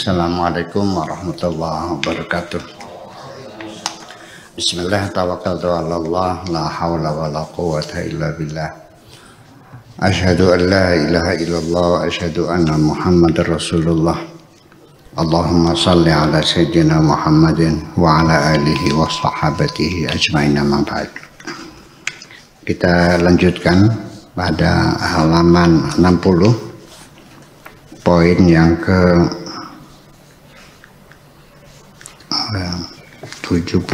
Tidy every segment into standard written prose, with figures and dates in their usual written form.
Assalamualaikum warahmatullahi wabarakatuh. Bismillah, tawakkaltu ala Allah, la hawla wa la quwwata illa billah. Asyhadu an la ilaha illallah wa asyhadu anna Muhammadar Rasulullah. Allahumma salli ala sayyidina Muhammadin wa ala alihi wa sahabatihi ajmain, amma ba'd. Kita lanjutkan pada halaman 60, poin yang ke 76,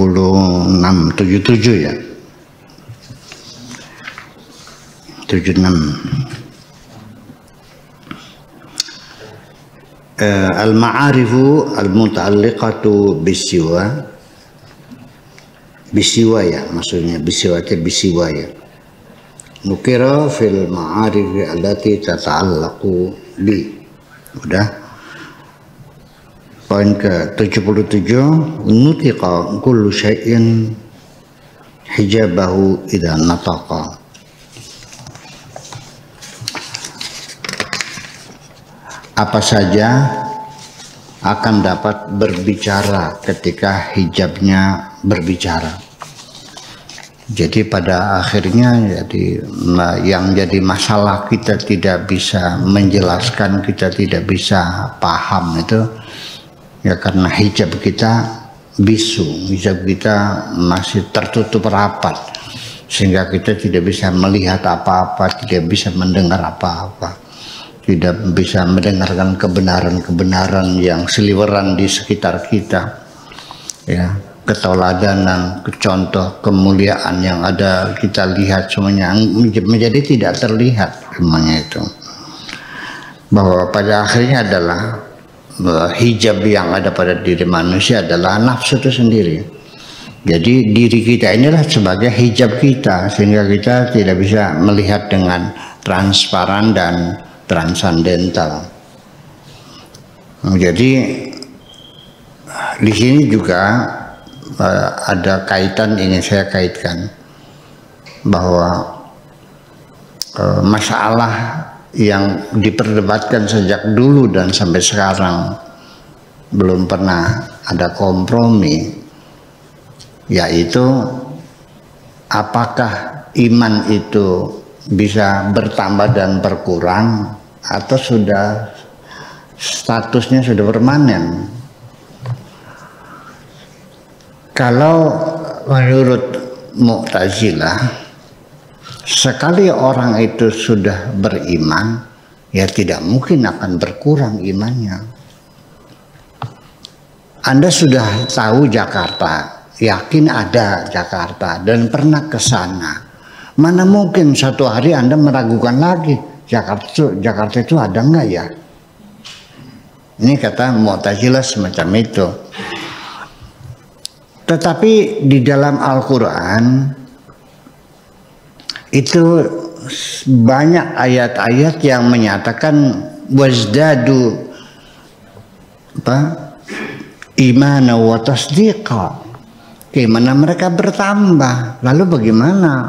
77 ya, 76. Al-ma'arifu al-muta'alliqatu bisiwa ya, maksudnya bisiwa ya. Nukira fil ma'arifi allati tata'allaqu bi. Udah. Poin ke-77, nutiqa kullu syai'in hijabahu idza nataqa. Apa saja akan dapat berbicara ketika hijabnya berbicara. Jadi pada akhirnya yang jadi masalah kita tidak bisa menjelaskan, kita tidak bisa paham itu ya karena hijab kita bisu, hijab kita masih tertutup rapat sehingga kita tidak bisa melihat apa-apa, tidak bisa mendengar apa-apa, tidak bisa mendengarkan kebenaran-kebenaran yang seliweran di sekitar kita ya, keteladanan, contoh kemuliaan yang ada kita lihat semuanya menjadi tidak terlihat semuanya itu, bahwa pada akhirnya adalah hijab yang ada pada diri manusia adalah nafsu itu sendiri. Jadi diri kita inilah sebagai hijab kita sehingga kita tidak bisa melihat dengan transparan dan transandental. Jadi di sini juga ada kaitan, ingin saya kaitkan bahwa masalah yang diperdebatkan sejak dulu dan sampai sekarang belum pernah ada kompromi, yaitu apakah iman itu bisa bertambah dan berkurang atau sudah statusnya sudah permanen. Kalau menurut Mu'tazilah, sekali orang itu sudah beriman, ya tidak mungkin akan berkurang imannya. Anda sudah tahu Jakarta, yakin ada Jakarta dan pernah ke sana. Mana mungkin satu hari Anda meragukan lagi Jakarta itu ada enggak ya? Ini kata Mu'tazilah semacam itu. Tetapi di dalam Al-Quran itu banyak ayat-ayat yang menyatakan wazdadu imana wa tasdiqa, gimana mereka bertambah. Lalu bagaimana?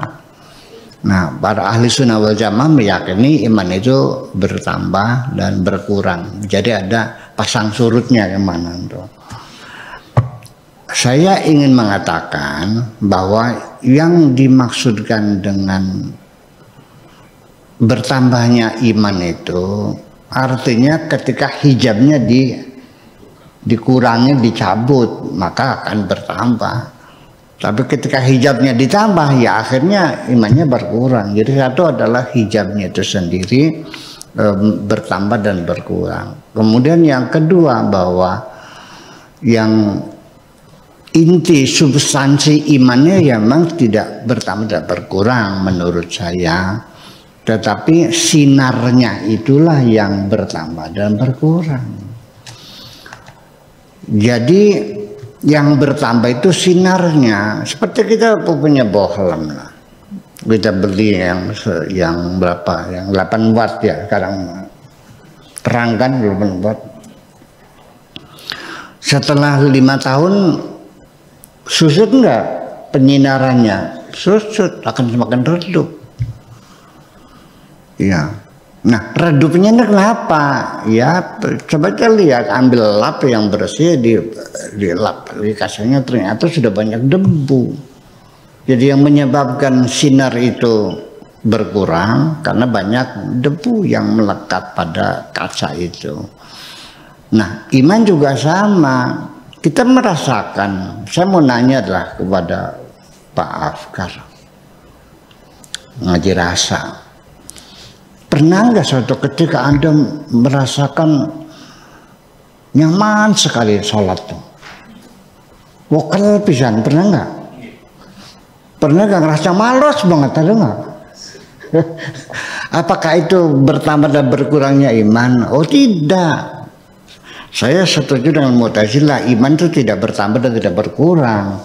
Nah, para ahli sunnah wal jamaah meyakini iman itu bertambah dan berkurang. Jadi ada pasang surutnya kemana itu. Saya ingin mengatakan bahwa yang dimaksudkan dengan bertambahnya iman itu artinya ketika hijabnya dikurangi, dicabut, maka akan bertambah. Tapi ketika hijabnya ditambah, ya akhirnya imannya berkurang. Jadi satu adalah hijabnya itu sendiri bertambah dan berkurang. Kemudian yang kedua, bahwa yang inti substansi imannya ya memang tidak bertambah dan berkurang menurut saya, tetapi sinarnya itulah yang bertambah dan berkurang. Jadi yang bertambah itu sinarnya, seperti kita punya bohlam lah, kita beli yang berapa, yang 8 watt ya sekarang, terang kan 8 watt. Setelah 5 tahun susut enggak penyinarannya? Susut, akan semakin redup. Iya. Nah, redupnya ini kenapa? Ya, coba kita lihat, ambil lap yang bersih, di lap, dikasihnya ternyata sudah banyak debu. Jadi yang menyebabkan sinar itu berkurang karena banyak debu yang melekat pada kaca itu. Nah, iman juga sama. Kita merasakan, saya mau nanya adalah kepada Pak Afkar, ngaji rasa. Pernah nggak suatu ketika Anda merasakan nyaman sekali sholat tuh? Wokal pisan, pernah nggak? Pernah nggak ngerasa malas banget, ada nggak? Apakah itu bertambah dan berkurangnya iman? Oh tidak. Saya setuju dengan Mu'tazilah, iman itu tidak bertambah dan tidak berkurang.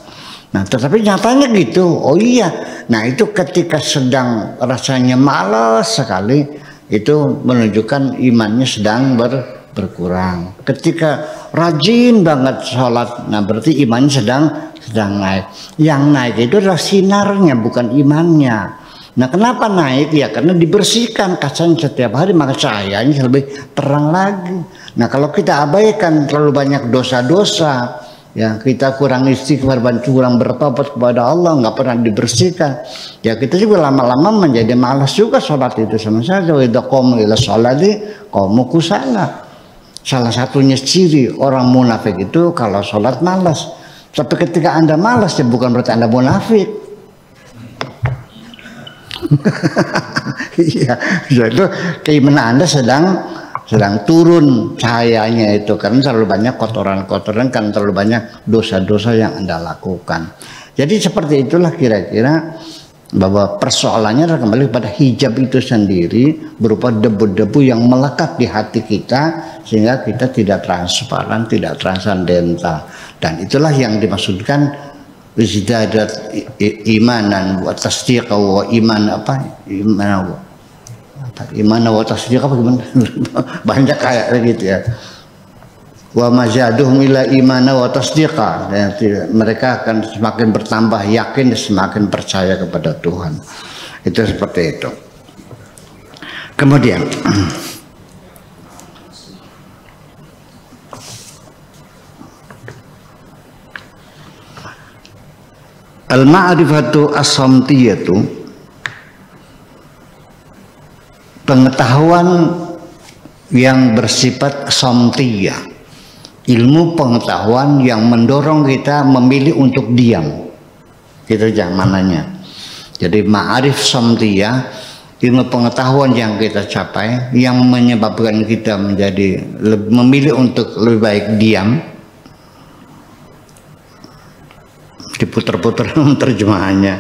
Nah, tetapi nyatanya gitu. Oh iya. Nah, itu ketika sedang rasanya malas sekali, itu menunjukkan imannya sedang berkurang. Ketika rajin banget sholat, nah berarti imannya sedang naik. Yang naik itu adalah sinarnya, bukan imannya. Nah, kenapa naik? Ya karena dibersihkan kacanya setiap hari, maka cahayanya lebih terang lagi. Nah, kalau kita abaikan terlalu banyak dosa-dosa, ya kita kurang istighfar, kurang bertobat kepada Allah, nggak pernah dibersihkan, ya kita juga lama-lama menjadi malas juga sholat itu. Sama saja, idza qamu ila sholati qamu kusala. Salah satunya ciri orang munafik itu kalau sholat malas. Tapi ketika Anda malas, ya bukan berarti Anda munafik. Iya, itu keimanan Anda sedang turun cahayanya itu karena terlalu banyak kotoran-kotoran, kan terlalu banyak dosa-dosa yang Anda lakukan. Jadi seperti itulah kira-kira bahwa persoalannya adalah kembali pada hijab itu sendiri, berupa debu-debu yang melekat di hati kita sehingga kita tidak transparan, tidak transandental. Dan itulah yang dimaksudkan izdadat imanan wa tasdiqa wa iman iman wa tasdiqa apa gimana? Banyak kayak gitu ya. Wa mazaduhum ila imana wa tasdiqa. Mereka akan semakin bertambah yakin dan semakin percaya kepada Tuhan. Itu seperti itu. Kemudian al-ma'rifatu as-samtiyatu, pengetahuan yang bersifat samtiyah, ilmu pengetahuan yang mendorong kita memilih untuk diam. Itu zamannya. Jadi ma'arif samtiyah, ilmu pengetahuan yang kita capai yang menyebabkan kita menjadi memilih untuk lebih baik diam. Diputar-putar terjemahannya.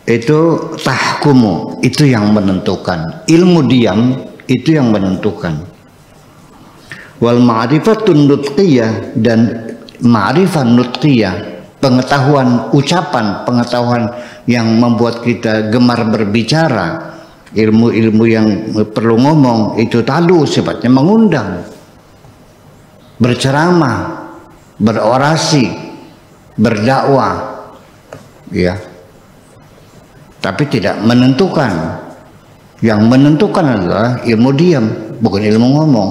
Itu tahkumu, itu yang menentukan. Ilmu diam itu yang menentukan. Wal ma'rifatun nutqiyah, dan ma'rifat nutqiyah, pengetahuan ucapan, pengetahuan yang membuat kita gemar berbicara, ilmu-ilmu yang perlu ngomong, itu tadu sifatnya mengundang, berceramah, berorasi, berdakwah, ya. Tapi tidak menentukan. Yang menentukan adalah ilmu diam, bukan ilmu ngomong.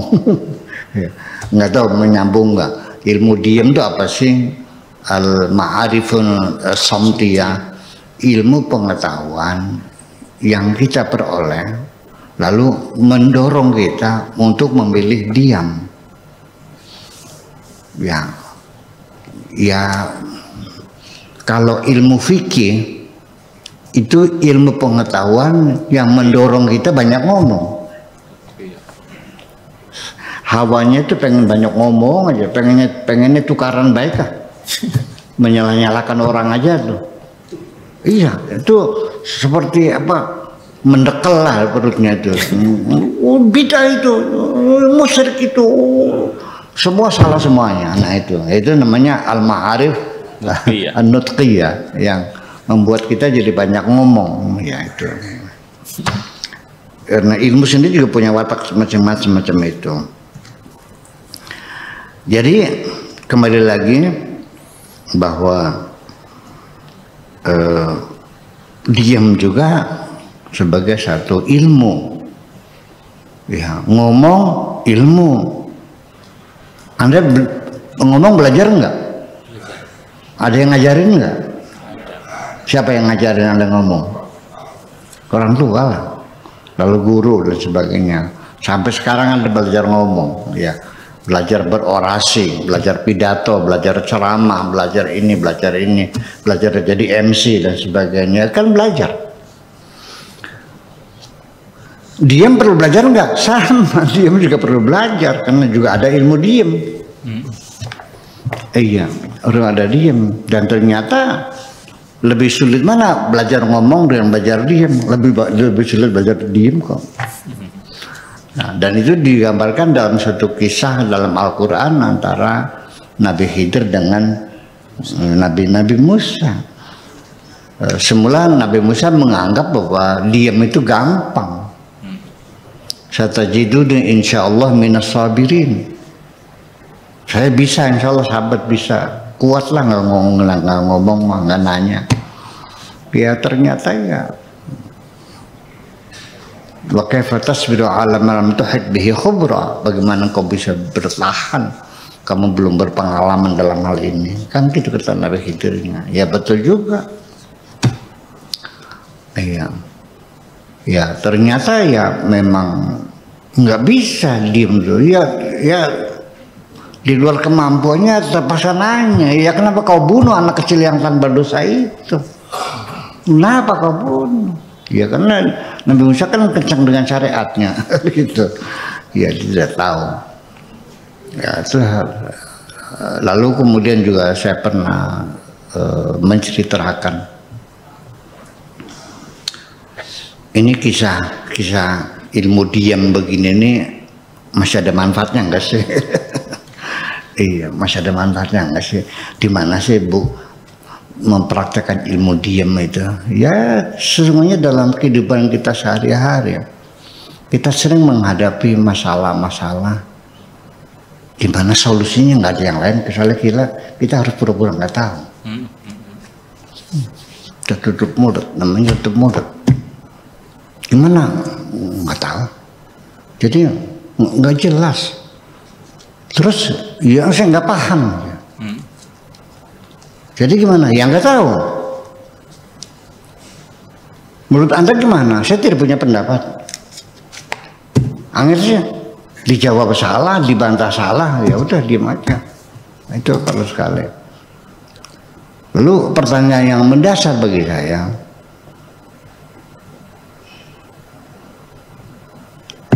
Nggak tahu menyambung nggak? Ilmu diam itu apa sih? Al-ma'arifun samtiyah, ilmu pengetahuan yang kita peroleh lalu mendorong kita untuk memilih diam. Ya kalau ilmu fikih itu ilmu pengetahuan yang mendorong kita banyak ngomong. Hawanya itu pengen banyak ngomong aja, pengennya tukaran baik lah. Menyalah-nyalakan orang aja tuh. Iya, itu seperti apa, mendekel lah perutnya itu. Bidah itu, musyrik itu, semua salah semuanya. Nah itu namanya al-ma'arif an-nutqiyah yang membuat kita jadi banyak ngomong, ya itu. Karena ilmu sendiri juga punya watak macam-macam itu. Jadi kembali lagi bahwa diam juga sebagai satu ilmu. Ya, ngomong ilmu. Anda ngomong belajar enggak? Ada yang ngajarin enggak? Siapa yang ngajarin Anda ngomong? Orang tua lah, lalu guru dan sebagainya. Sampai sekarang Anda belajar ngomong, ya, belajar berorasi, belajar pidato, belajar ceramah, belajar ini, belajar jadi MC dan sebagainya, kan belajar. Diam perlu belajar enggak? Sama, diam juga perlu belajar karena juga ada ilmu diam. Iya, orang ada diam, dan ternyata lebih sulit mana belajar ngomong dengan belajar diam? Lebih sulit belajar diam kok. Nah, dan itu digambarkan dalam satu kisah dalam Al-Quran antara Nabi Khidir dengan Nabi Musa. Semula Nabi Musa menganggap bahwa diam itu gampang. Satajiduni insyaallah minas sabirin. Saya bisa, insyaallah sahabat bisa. Kuatlah, nggak ngomong mah, nggak nanya. Ya ternyata ya. Wa kaifa tasbiru ala ma lam tuhit bihi khubra. Bagaimana kau bisa bertahan? Kamu belum berpengalaman dalam hal ini. Kan gitu kata Nabi Khidirnya. Ya betul juga. Iya. Ya ternyata ya memang nggak bisa diem dulu. Ya di luar kemampuannya terpaksa nanya. Ya kenapa kau bunuh anak kecil yang tanpa dosa itu? Kenapa kau bunuh? Ya karena Nabi Musa kan kencang dengan syariatnya, gitu. Ya tidak tahu. Ya itu. Lalu kemudian juga saya pernah menceritakan ini kisah ilmu diam begini nih masih ada manfaatnya enggak sih? Iya, masih ada manfaatnya enggak sih? Di mana sih Bu mempraktekkan ilmu diam itu? Ya sesungguhnya dalam kehidupan kita sehari-hari kita sering menghadapi masalah-masalah di mana solusinya nggak ada yang lain kecuali kita harus pura-pura nggak tahu. Kita tutup mulut, namanya tutup mulut. Gimana? Nggak tahu. Jadi nggak jelas. Terus ya saya nggak paham. Jadi gimana? Ya nggak tahu. Menurut Anda gimana? Saya tidak punya pendapat. Akhirnya dijawab salah, dibantah salah, ya udah diam aja. Itu kalau sekali. Lalu pertanyaan yang mendasar bagi saya,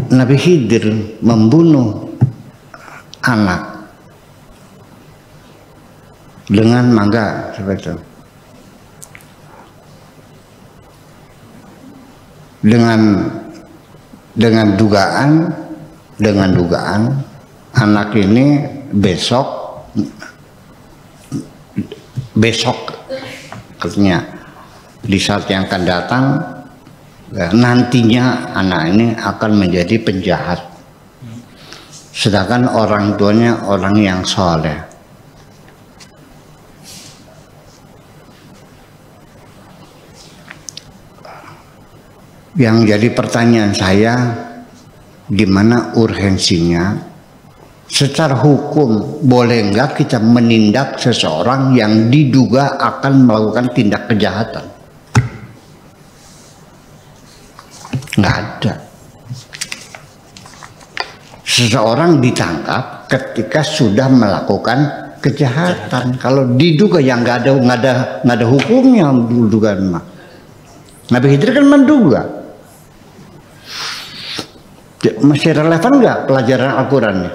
Nabi Khidir membunuh anak dengan mangga seperti itu, dengan dugaan anak ini besok artinya di saat yang akan datang nantinya anak ini akan menjadi penjahat, sedangkan orang tuanya orang yang soleh. Yang jadi pertanyaan saya, di mana urgensinya? Secara hukum boleh enggak kita menindak seseorang yang diduga akan melakukan tindak kejahatan? Nggak ada. Seseorang ditangkap ketika sudah melakukan kejahatan. Kalau diduga yang nggak ada hukumnya dugaan mah. Nabi Khidir kan menduga. Masih relevan nggak pelajaran Al-Qurannya?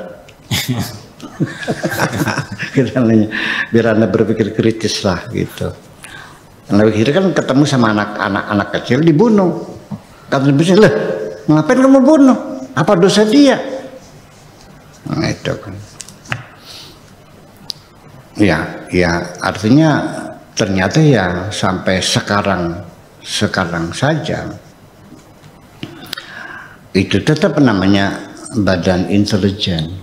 Kita nanya, biar Anda berpikir kritis lah gitu. Nabi Khidir kan ketemu sama anak kecil dibunuh. Kata Nabi Khidir, "Lah, ngapain kamu bunuh? Apa dosa dia?" Nah itu kan. Ya artinya ternyata ya sampai sekarang saja itu tetap namanya badan intelijen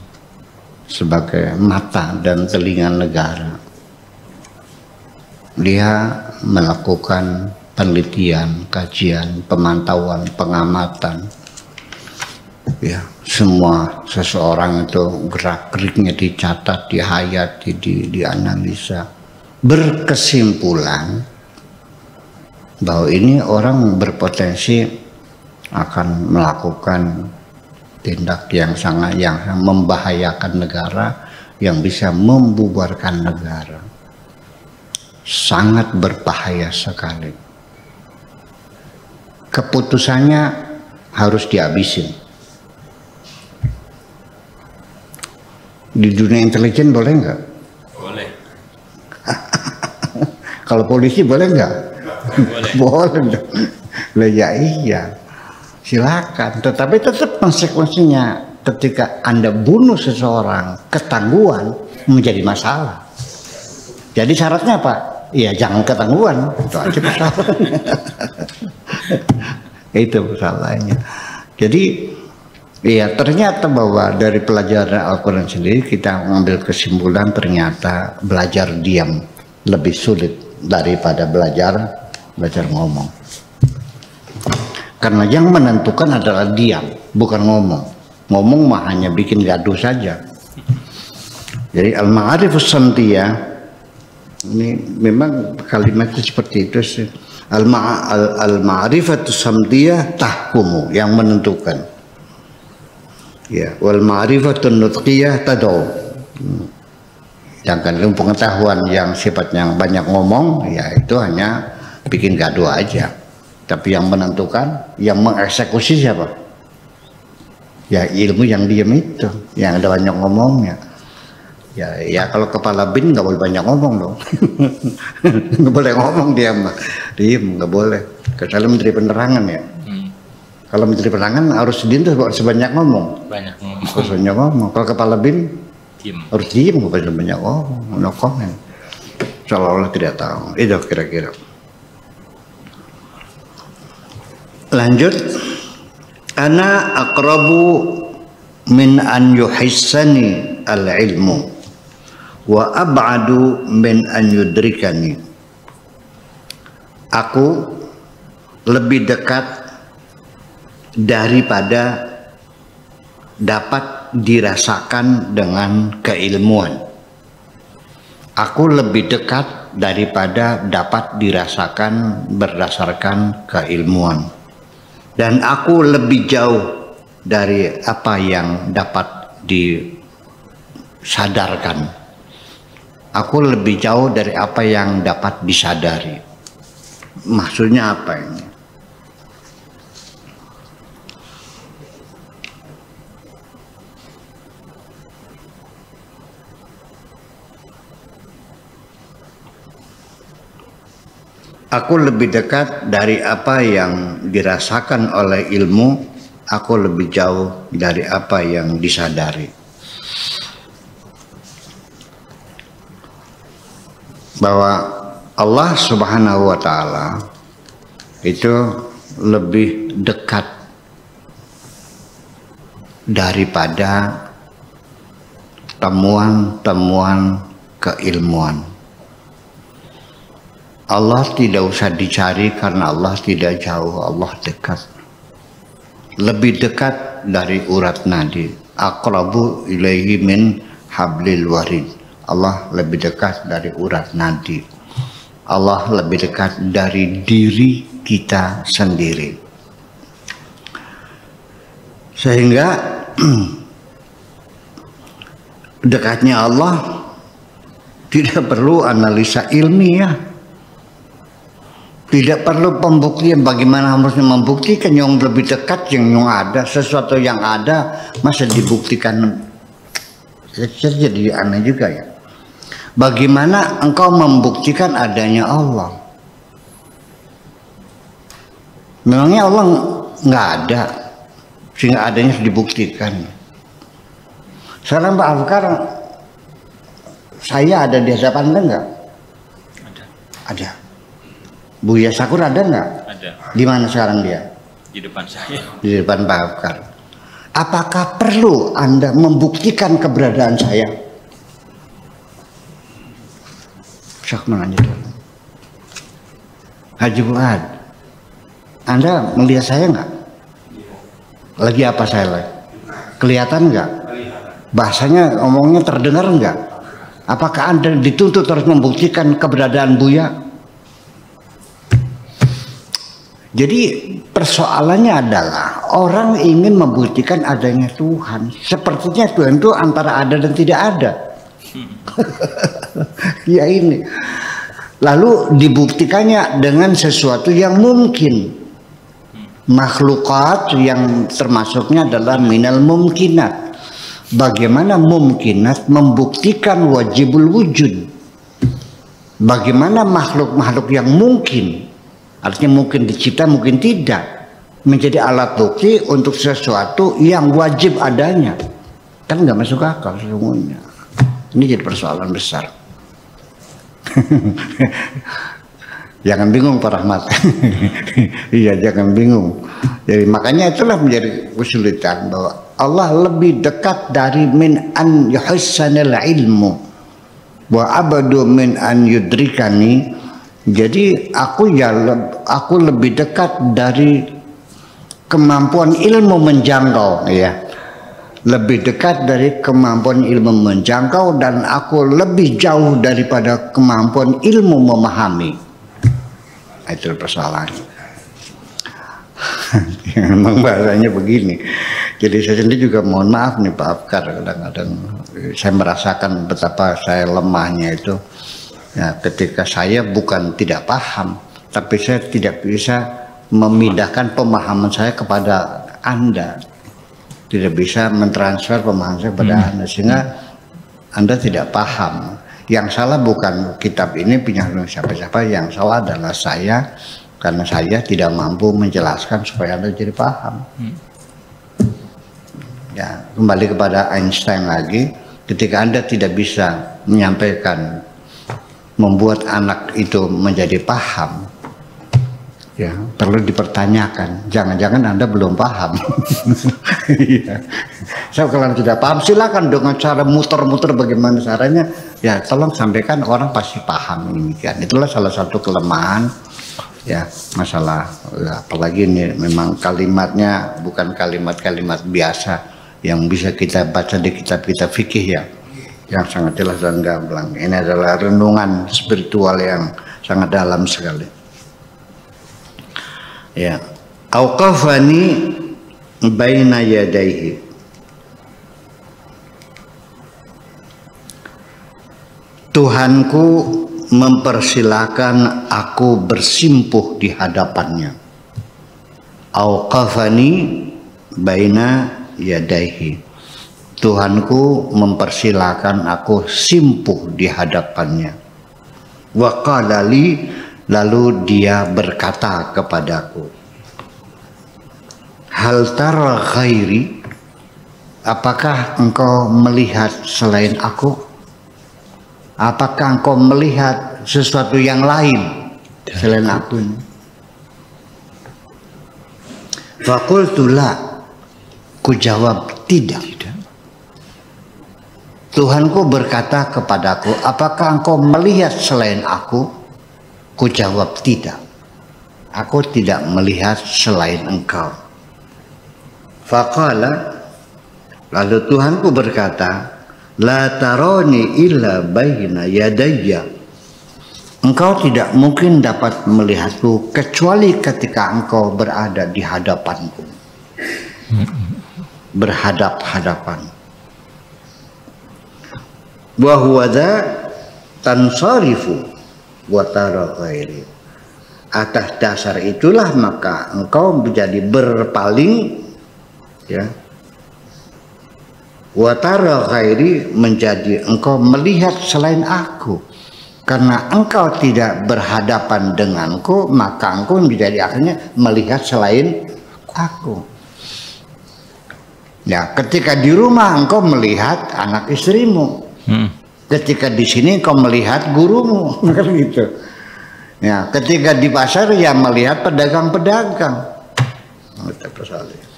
sebagai mata dan telinga negara. Dia melakukan penelitian, kajian, pemantauan, pengamatan. Ya, semua seseorang itu gerak-geriknya dicatat, dihayati, dianalisa. Berkesimpulan bahwa ini orang berpotensi akan melakukan tindak yang sangat membahayakan negara, yang bisa membubarkan negara. Sangat berbahaya sekali. Keputusannya harus dihabisin. Di dunia intelijen boleh nggak? Boleh. Kalau polisi boleh nggak? Boleh. Boleh dong. Lah ya iya, silakan. Tetapi tetap konsekuensinya ketika Anda bunuh seseorang, ketangguhan menjadi masalah. Jadi syaratnya apa? Ya jangan ketangguhan. Itu aja masalahnya. Itu masalahnya. Jadi iya, ternyata bahwa dari pelajaran Al-Quran sendiri kita mengambil kesimpulan ternyata belajar diam lebih sulit daripada belajar ngomong. Karena yang menentukan adalah diam, bukan ngomong. Ngomong mah hanya bikin gaduh saja. Jadi al-ma'arifus samtiyah ini memang kalimatnya seperti itu sih. Al-ma'arifatus samtiyah tahkumu, yang menentukan. Ya, wal ma'rifatun nutqiyah tad'u. Sedangkan ilmu pengetahuan yang sifatnya banyak ngomong, ya itu hanya bikin gaduh aja. Tapi yang menentukan, yang mengeksekusi siapa? Ya ilmu yang diam itu, yang ada banyak ngomongnya. Ya kalau kepala bin nggak boleh banyak ngomong dong. Nggak boleh ngomong, diam nggak boleh. Kecuali Menteri Penerangan ya. Kalau Menteri Penerangan harus diem tuh sebanyak ngomong. Banyak ngomong. Harus banyak ngomong. Kalau kepala bin Diem. harus diem, nggak boleh banyak ngomong, no comment. Seolah-olah tidak tahu. Itu kira-kira. Lanjut. Ana aqrabu min an yuhissani al-ilmu wa ab'adu min an yudrikani. Aku lebih dekat daripada dapat dirasakan dengan keilmuan. Aku lebih dekat daripada dapat dirasakan berdasarkan keilmuan. Dan aku lebih jauh dari apa yang dapat disadarkan. Aku lebih jauh dari apa yang dapat disadari. Maksudnya apa ini? Aku lebih dekat dari apa yang dirasakan oleh ilmu, aku lebih jauh dari apa yang disadari. Bahwa Allah Subhanahu wa Ta'ala itu lebih dekat daripada temuan-temuan keilmuan. Allah tidak usah dicari karena Allah tidak jauh, Allah dekat. Lebih dekat dari urat nadi. Aqrabu ilaihi min hablil warid. Allah lebih dekat dari urat nadi. Allah lebih dekat dari diri kita sendiri. Sehingga dekatnya Allah tidak perlu analisa ilmiah. Tidak perlu pembuktian. Bagaimana harusnya membuktikan? Yang lebih dekat yang ada. Sesuatu yang ada masa dibuktikan? Jadi aneh juga ya. Bagaimana engkau membuktikan adanya Allah? Memangnya Allah nggak ada sehingga adanya harus dibuktikan? Sekarang Pak Afkar, saya ada di hadapan Anda enggak? Ada. Buya Sakur ada nggak? Ada. Di mana sekarang dia? Di depan saya. Di depan Pak Afkar. Apakah perlu Anda membuktikan keberadaan saya? Saya menanya dulu. Haji Fuad, Anda melihat saya nggak? Lagi apa saya lagi? Kelihatan nggak? Bahasanya ngomongnya terdengar nggak? Apakah Anda dituntut harus membuktikan keberadaan Buya? Jadi persoalannya adalah orang ingin membuktikan adanya Tuhan. Sepertinya Tuhan itu antara ada dan tidak ada. Ya ini. Lalu dibuktikannya dengan sesuatu yang mungkin. Makhlukat yang termasuknya adalah minal mumkinat. Bagaimana mumkinat membuktikan wajibul wujud? Bagaimana makhluk-makhluk yang mungkin, artinya mungkin dicipta mungkin tidak, menjadi alat bukti untuk sesuatu yang wajib adanya? Kan nggak masuk akal semuanya. Ini jadi persoalan besar. Jangan bingung Pak Rahmat. Iya, jangan bingung. Jadi makanya itulah menjadi kesulitan bahwa Allah lebih dekat dari min an yuhassanil ilmu wa abadu min an yudrikani. Jadi aku lebih dekat dari kemampuan ilmu menjangkau, ya. Lebih dekat dari kemampuan ilmu menjangkau, dan aku lebih jauh daripada kemampuan ilmu memahami. Itu persoalannya. Memang bahasanya begini. Jadi saya sendiri juga mohon maaf nih Pak Afkar, kadang-kadang saya merasakan betapa saya lemahnya itu. Ya, ketika saya bukan tidak paham, tapi saya tidak bisa memindahkan pemahaman saya kepada Anda. Tidak bisa mentransfer pemahaman saya kepada Anda, sehingga Anda tidak paham. Yang salah bukan kitab ini punya siapa-siapa, yang salah adalah saya, karena saya tidak mampu menjelaskan supaya Anda jadi paham. Ya, kembali kepada Einstein lagi, ketika Anda tidak bisa menyampaikan, membuat anak itu menjadi paham, ya perlu dipertanyakan, jangan-jangan Anda belum paham. So, kalau tidak paham silakan dengan cara muter-muter bagaimana caranya, ya tolong sampaikan, orang pasti paham demikian. Itulah salah satu kelemahan, ya, masalah, ya, apalagi ini memang kalimatnya bukan kalimat-kalimat biasa yang bisa kita baca di kitab-kitab fikih, ya, yang sangat jelas dan gamblang. Ini adalah renungan spiritual yang sangat dalam sekali. Ya, auqafani baina yadayhi. Tuhanku mempersilakan aku bersimpuh di hadapannya. Auqafani baina yadayhi. Tuhanku mempersilakan aku simpuh di hadapannya. Wa qala li, lalu dia berkata kepadaku, hal tara ghairi, apakah engkau melihat selain aku? Apakah engkau melihat sesuatu yang lain selain aku? Faqultu la, ku jawab tidak. Tuhanku berkata kepadaku, apakah engkau melihat selain aku? Ku jawab tidak. Aku tidak melihat selain engkau. Faqala, lalu Tuhanku berkata, la taroni illa baina yadayya. Engkau tidak mungkin dapat melihatku kecuali ketika engkau berada di hadapanku. Berhadap-hadapan. Wa huwa dza tansarifu wa tara ghairi. Atas dasar itulah maka engkau menjadi berpaling, ya. Wa tara ghairi, menjadi engkau melihat selain aku. Karena engkau tidak berhadapan denganku, maka engkau menjadi akhirnya melihat selain aku. Ya, ketika di rumah engkau melihat anak istrimu. Ketika di sini engkau melihat gurumu, kan gitu. Ya, ketika di pasar ya melihat pedagang-pedagang. Itu persoalannya.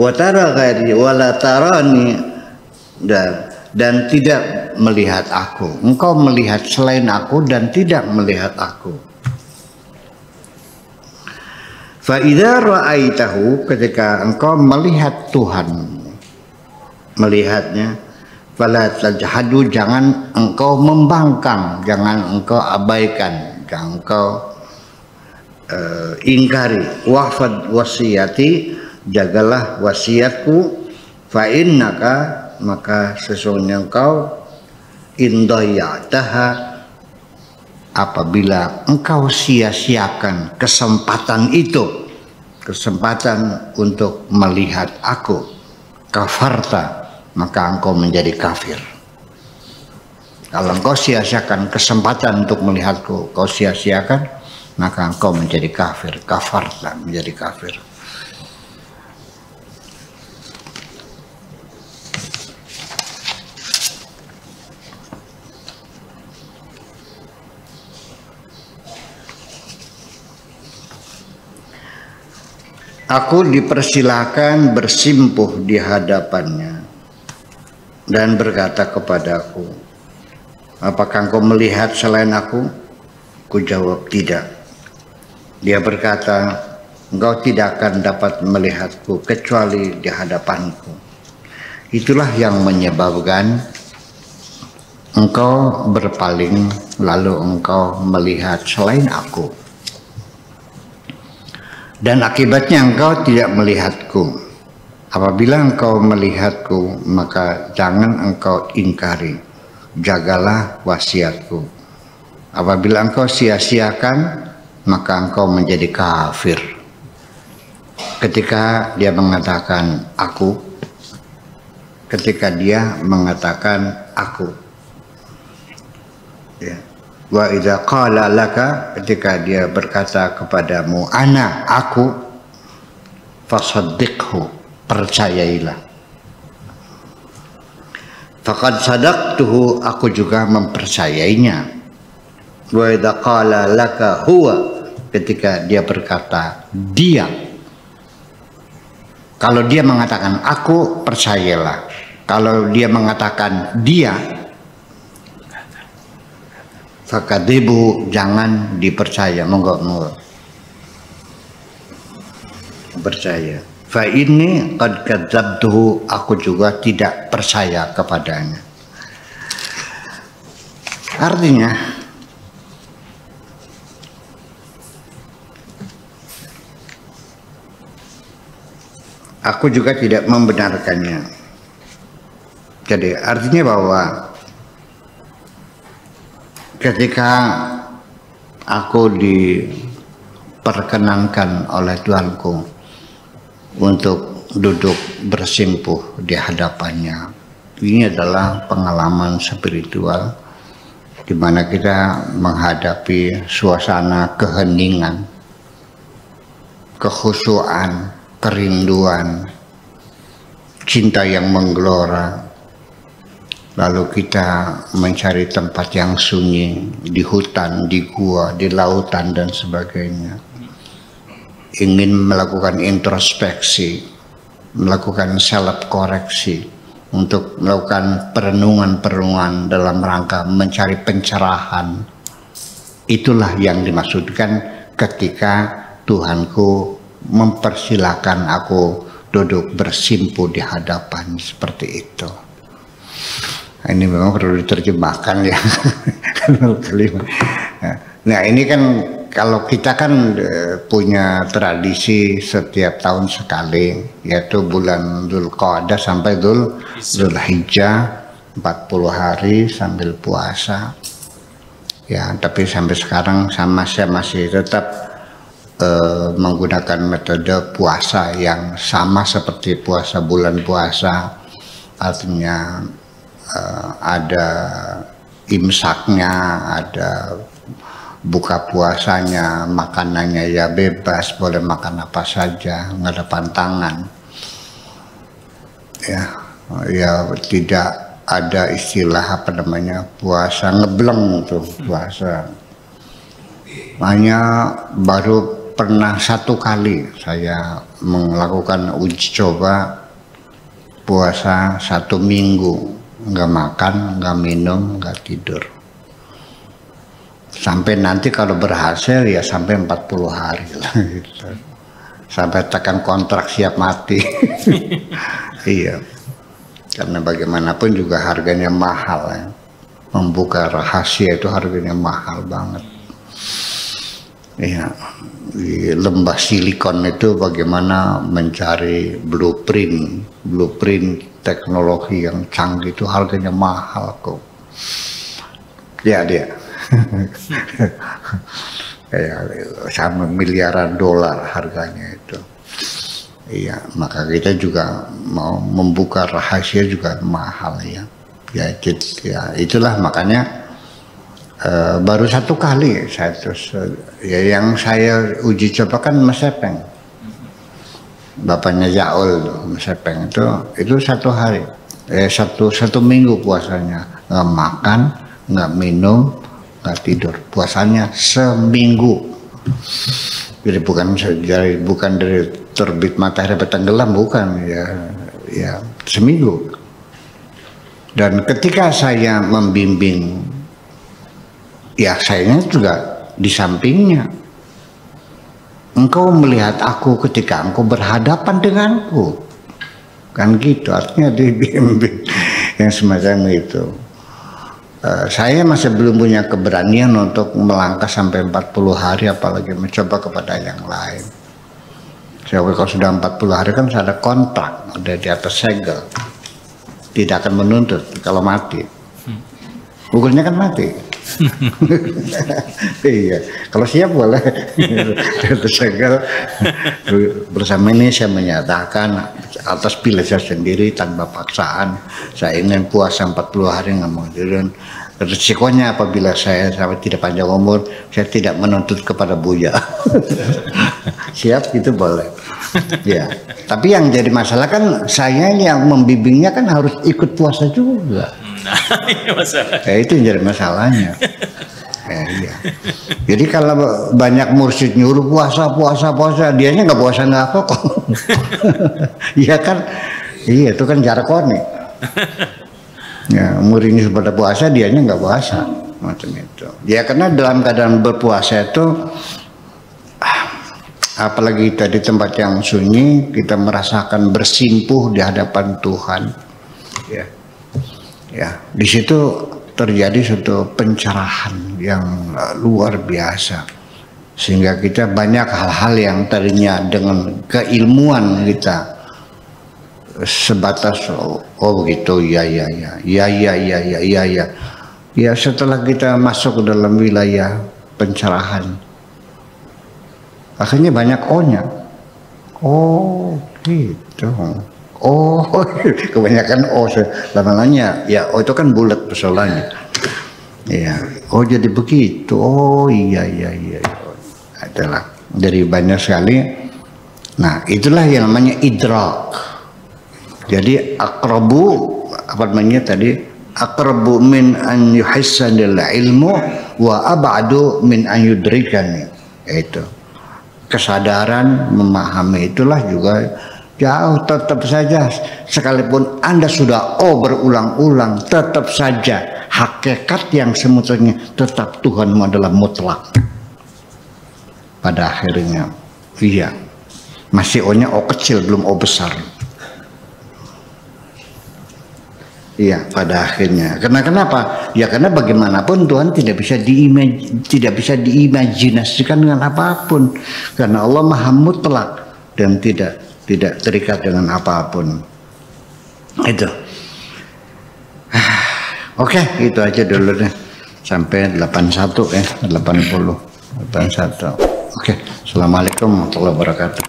Wa tara ghairi wa la tarani, dan tidak melihat aku. Engkau melihat selain aku dan tidak melihat aku. Fa idza ra'aitahu, ketika engkau melihat Tuhan, melihatnya, fala tajhadu, jangan engkau membangkang, jangan engkau abaikan, jangan engkau ingkari. Wahfad wasiyati, jagalah wasiatku. Fa innaka, maka sesungguhnya engkau, indayataha, apabila engkau sia-siakan kesempatan itu, kesempatan untuk melihat aku, kafarta, maka engkau menjadi kafir. Kalau engkau sia-siakan kesempatan untuk melihatku, kau sia-siakan, maka engkau menjadi kafir. Kafarta, menjadi kafir. Aku dipersilakan bersimpuh di hadapannya dan berkata kepadaku, apakah engkau melihat selain aku? Ku jawab, tidak. Dia berkata, engkau tidak akan dapat melihatku kecuali di hadapanku. Itulah yang menyebabkan engkau berpaling lalu engkau melihat selain aku. Dan akibatnya engkau tidak melihatku. Apabila engkau melihatku, maka jangan engkau ingkari. Jagalah wasiatku. Apabila engkau sia-siakan, maka engkau menjadi kafir. Ketika dia mengatakan aku, ketika dia mengatakan aku, ya. Wa idza qala laka, ketika dia berkata kepadamu ana, aku, fasaddiqhu, percayailah. Faqad sadaqtuhu, aku juga mempercayainya. Wa idza qala laka huwa, ketika dia berkata dia, kalau dia mengatakan aku, percayalah. Kalau dia mengatakan dia, fakadibu, jangan dipercaya. Monggo percaya. Fa ini qad kadzabtuhu, aku juga tidak percaya kepadanya. Artinya aku juga tidak membenarkannya. Jadi artinya bahwa ketika aku diperkenankan oleh Tuhanku untuk duduk bersimpuh di hadapannya, ini adalah pengalaman spiritual di mana kita menghadapi suasana keheningan, kekhusyuan, kerinduan, cinta yang menggelora. Lalu kita mencari tempat yang sunyi, di hutan, di gua, di lautan dan sebagainya. Ingin melakukan introspeksi, melakukan self koreksi, untuk melakukan perenungan-perenungan dalam rangka mencari pencerahan. Itulah yang dimaksudkan ketika Tuhanku mempersilahkan aku duduk bersimpuh di hadapan, seperti itu. Ini memang perlu diterjemahkan ya. Nah ini kan kalau kita kan punya tradisi setiap tahun sekali, yaitu bulan Dzulqa'dah sampai Dzulhijjah, 40 hari sambil puasa. Ya, tapi sampai sekarang saya masih tetap menggunakan metode puasa yang sama seperti puasa bulan puasa. Artinya ada imsaknya, ada buka puasanya, makanannya ya bebas, boleh makan apa saja, nggak ada pantangan. Ya tidak ada istilah apa namanya puasa ngebleng tuh puasa. Hanya baru pernah 1 kali saya melakukan uji coba puasa 1 minggu. Nggak makan, nggak minum, nggak tidur. Sampai nanti kalau berhasil ya sampai 40 hari lah gitu. sampai tekan kontrak siap mati. Iya, karena bagaimanapun juga harganya mahal ya. Membuka rahasia itu harganya mahal banget. Iya, di lembah silikon itu bagaimana mencari blueprint teknologi yang canggih itu harganya mahal kok. Ya dia. Ya, sama miliaran dolar harganya itu. Iya, maka kita juga mau membuka rahasia juga mahal ya. Ya itulah makanya baru satu kali ya yang saya uji coba kan Mas Epeng, bapaknya Jaul, Mas Epeng itu 1 hari, satu minggu puasanya, nggak makan, nggak minum, nggak tidur, puasanya seminggu. Jadi bukan dari terbit matahari sampai tenggelam, bukan ya seminggu. Dan ketika saya membimbing, ya saya juga di sampingnya. Engkau melihat aku ketika engkau berhadapan denganku, kan gitu, artinya dibimbing yang semacam itu. Saya masih belum punya keberanian untuk melangkah sampai 40 hari, apalagi mencoba kepada yang lain. Kalau sudah 40 hari kan ada kontrak, udah di atas segel, tidak akan menuntut kalau mati. Ukurnya kan mati. Iya, kalau siap boleh. Segel bersama ini saya menyatakan atas pilihan saya sendiri tanpa paksaan, saya ingin puasa 40 hari nggak mau tidur. Resikonya apabila saya tidak panjang umur, saya tidak menuntut kepada Buya. Siap, itu boleh. Ya, tapi yang jadi masalah kan saya yang membimbingnya kan harus ikut puasa juga. Nah, ini masalah. Itu yang jadi masalahnya. Iya. Jadi kalau banyak mursyid nyuruh puasa, dianya nggak puasa nggak apa kok. Iya kan, iya itu kan jargon nih. Ya, muridnya pada puasa, dianya nggak puasa, macam itu. Ya karena dalam keadaan berpuasa itu, apalagi kita di tempat yang sunyi, kita merasakan bersimpuh di hadapan Tuhan. Ya, di situ terjadi suatu pencerahan yang luar biasa, sehingga kita banyak hal-hal yang tadinya dengan keilmuan kita sebatas oh begitu ya setelah kita masuk ke dalam wilayah pencerahan akhirnya banyak ohnya. Oh gitu, oh kebanyakan oh lama-lamanya ya oh itu kan bulat persoalannya ya, oh jadi begitu, oh iya adalah dari banyak sekali. Nah itulah yang namanya idrak. Jadi akrabu apa namanya tadi, akrabu min an yuhissanil ilmu wa ab'adu min an yudrikani. Itu kesadaran memahami itulah juga jauh. Tetap saja sekalipun Anda sudah berulang-ulang, tetap saja hakikat yang semestinya tetap Tuhanmu adalah mutlak pada akhirnya. Iya, masih O-nya O kecil, belum O besar. Iya, pada akhirnya. Karena kenapa? Ya karena bagaimanapun Tuhan tidak bisa diimajinasikan dengan apapun. Karena Allah Maha Mutlak dan tidak terikat dengan apapun. Itu. Oke, itu aja dulu deh. Sampai 81 ya, 81. Oke, Assalamualaikum warahmatullahi wabarakatuh.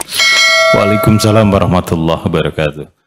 Waalaikumsalam warahmatullahi wabarakatuh.